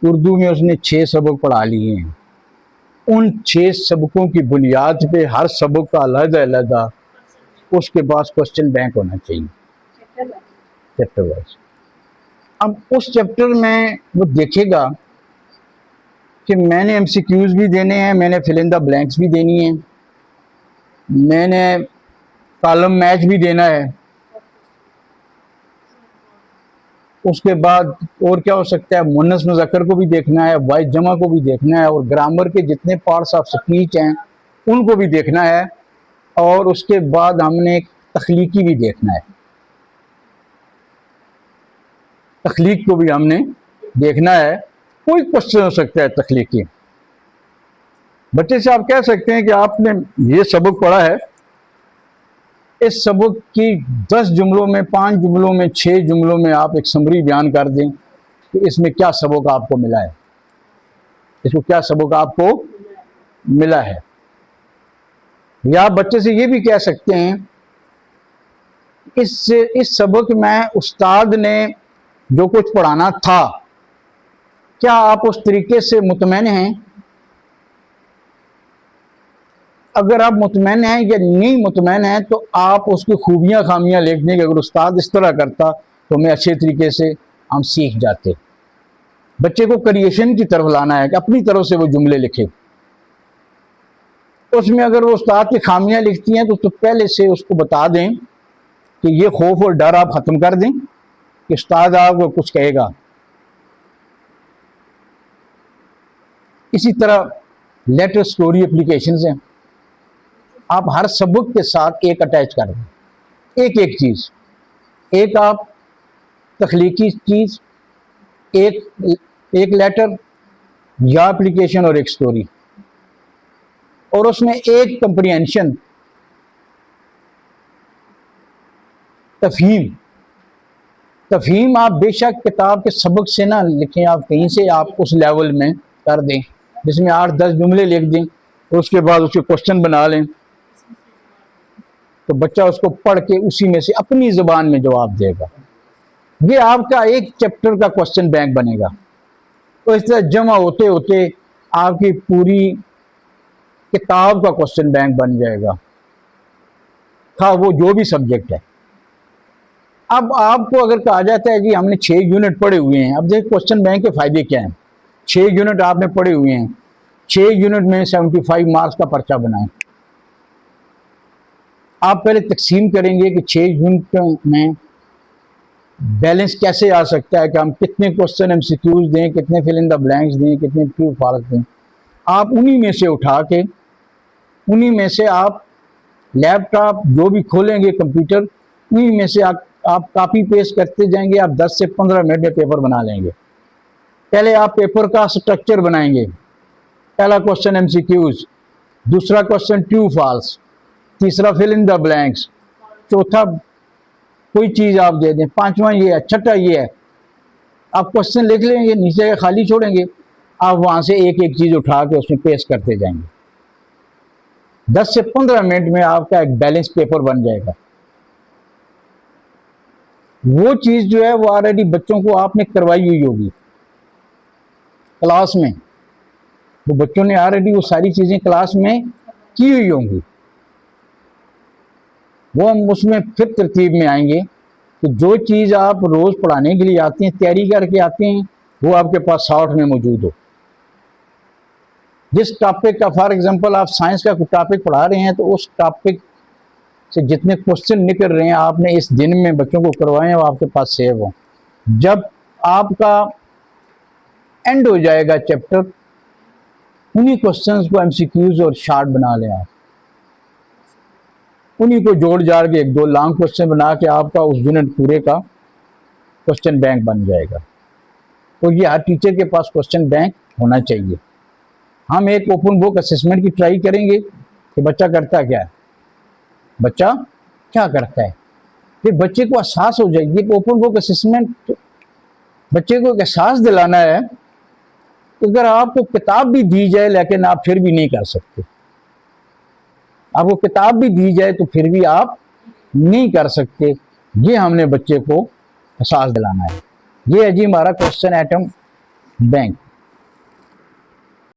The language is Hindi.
उर्दू में उसने 6 सबक पढ़ा लिए हैं। उन 6 सबकों की बुनियाद पे हर सबक का अलग-अलग उसके पास क्वेश्चन बैंक होना चाहिए, चैप्टर वाइज। अब उस चैप्टर में वो देखेगा कि मैंने एमसीक्यूज भी देने हैं, मैंने फिल इन द ब्लैंक्स भी देनी है, मैंने कॉलम मैच भी देना है। उसके बाद और क्या हो सकता है, मुन्नस मुज़क्कर को भी देखना है, वाइस जमा को भी देखना है, और ग्रामर के जितने पार्ट्स ऑफ स्पीच हैं उनको भी देखना है। और उसके बाद हमने तख्लीकी भी देखना है, तख्लीक को भी हमने देखना है। कोई क्वेश्चन हो सकता है तख्लीकी। बच्चे से आप कह सकते हैं कि आपने ये सबक पढ़ा है, इस सबक की 10 जुमलों में, 5 जुमलों में, 6 जुमलों में आप एक समरी बयान कर दें कि इसमें क्या सबक आपको मिला है, इसको क्या सबक आपको मिला है। या आप बच्चे से ये भी कह सकते हैं इस सबक में उस्ताद ने जो कुछ पढ़ाना था, क्या आप उस तरीके से मुतमईन हैं? अगर आप मुतमईन हैं या नहीं मुतमईन हैं तो आप उसकी खूबियां खामियां लिख दें कि अगर उस्ताद इस तरह करता तो हमें अच्छे तरीके से हम सीख जाते। बच्चे को क्रिएशन की तरफ लाना है कि अपनी तरफ से वो जुमले लिखे। उसमें अगर वो उस्ताद की खामियां लिखती हैं तो पहले से उसको बता दें कि ये खौफ और डर आप ख़त्म कर दें कि उस्ताद आपको कुछ कहेगा। इसी तरह लेटर स्टोरी एप्लीकेशंस हैं, आप हर सबक के साथ एक अटैच कर दें, एक एक चीज़, एक आप तख्लीकी चीज़, एक लेटर या एप्लीकेशन और एक स्टोरी, और उसमें एक कंप्रीहेंशन, तफहीम आप बेशक किताब के सबक से ना लिखें, आप कहीं से आप उस लेवल में कर दें जिसमें 8-10 जुमले लिख दें, और उसके बाद उसके क्वेश्चन बना लें, तो बच्चा उसको पढ़ के उसी में से अपनी ज़ुबान में जवाब देगा। ये आपका एक चैप्टर का क्वेश्चन बैंक बनेगा। तो इस तरह जमा होते होते आपकी पूरी किताब का क्वेश्चन बैंक बन जाएगा, था वो जो भी सब्जेक्ट है। अब आपको अगर कहा जाता है जी हमने 6 यूनिट पढ़े हुए हैं, अब देखिए क्वेश्चन बैंक के फ़ायदे क्या हैं। 6 यूनिट आपने पढ़े हुए हैं, 6 यूनिट में 75 मार्क्स का पर्चा बनाएं। आप पहले तकसीम करेंगे कि 6 यूनिट में बैलेंस कैसे आ सकता है, कि हम कितने क्वेश्चन एमसीक्यूज दें, कितने फिल इन द ब्लैंक्स दें, कितने ट्रू फॉल्स दें। आप उन्हीं में से उठा के, उन्हीं में से आप लैपटॉप जो भी खोलेंगे, कंप्यूटर, उन्हीं में से आप कॉपी पेस्ट करते जाएंगे। आप 10 से 15 मिनट में पेपर बना लेंगे। पहले आप पेपर का स्ट्रक्चर बनाएंगे, पहला क्वेश्चन एमसीक्यूज, दूसरा क्वेश्चन ट्रू फॉल्स, तीसरा फिल इन द ब्लैंक्स, चौथा कोई चीज़ आप दे दें, पांचवा ये है, छठा ये है। आप क्वेश्चन लिख लेंगे, नीचे खाली छोड़ेंगे, आप वहाँ से एक एक चीज़ उठा के उसमें पेस्ट करते जाएंगे। 10 से 15 मिनट में आपका एक बैलेंस पेपर बन जाएगा। वो चीज़ जो है वो ऑलरेडी बच्चों को आपने करवाई हुई होगी क्लास में, वो बच्चों ने ऑलरेडी वो सारी चीज़ें क्लास में की हुई होंगी। वो हम उसमें फिर तरतीब में आएंगे कि जो चीज़ आप रोज़ पढ़ाने के लिए आते हैं, तैयारी करके आते हैं, वो आपके पास शॉर्ट में मौजूद हो। जिस टॉपिक का, फॉर एग्जांपल आप साइंस का कोई टॉपिक पढ़ा रहे हैं, तो उस टॉपिक से जितने क्वेश्चन निकल रहे हैं आपने इस दिन में बच्चों को करवाएं, वो आपके पास सेव हो। जब आपका एंड हो जाएगा चैप्टर, उन्हीं क्वेश्चंस को एमसीक्यूज और शॉर्ट बना लें आप, उन्हीं को जोड़ जाड़ के 1-2 लॉन्ग क्वेश्चन बना के आपका उस यूनिट पूरे का क्वेश्चन बैंक बन जाएगा। तो ये हर टीचर के पास क्वेश्चन बैंक होना चाहिए। हम एक ओपन बुक असेसमेंट की ट्राई करेंगे कि बच्चा करता क्या है, बच्चा क्या करता है, फिर बच्चे को एहसास हो जाएगी। ओपन बुक असेसमेंट बच्चे को एक एहसास दिलाना है कि अगर आपको किताब भी दी जाए लेकिन आप फिर भी नहीं कर सकते, आपको किताब भी दी जाए तो फिर भी आप नहीं कर सकते, ये हमने बच्चे को एहसास दिलाना है। ये है जी हमारा क्वेश्चन आइटम बैंक।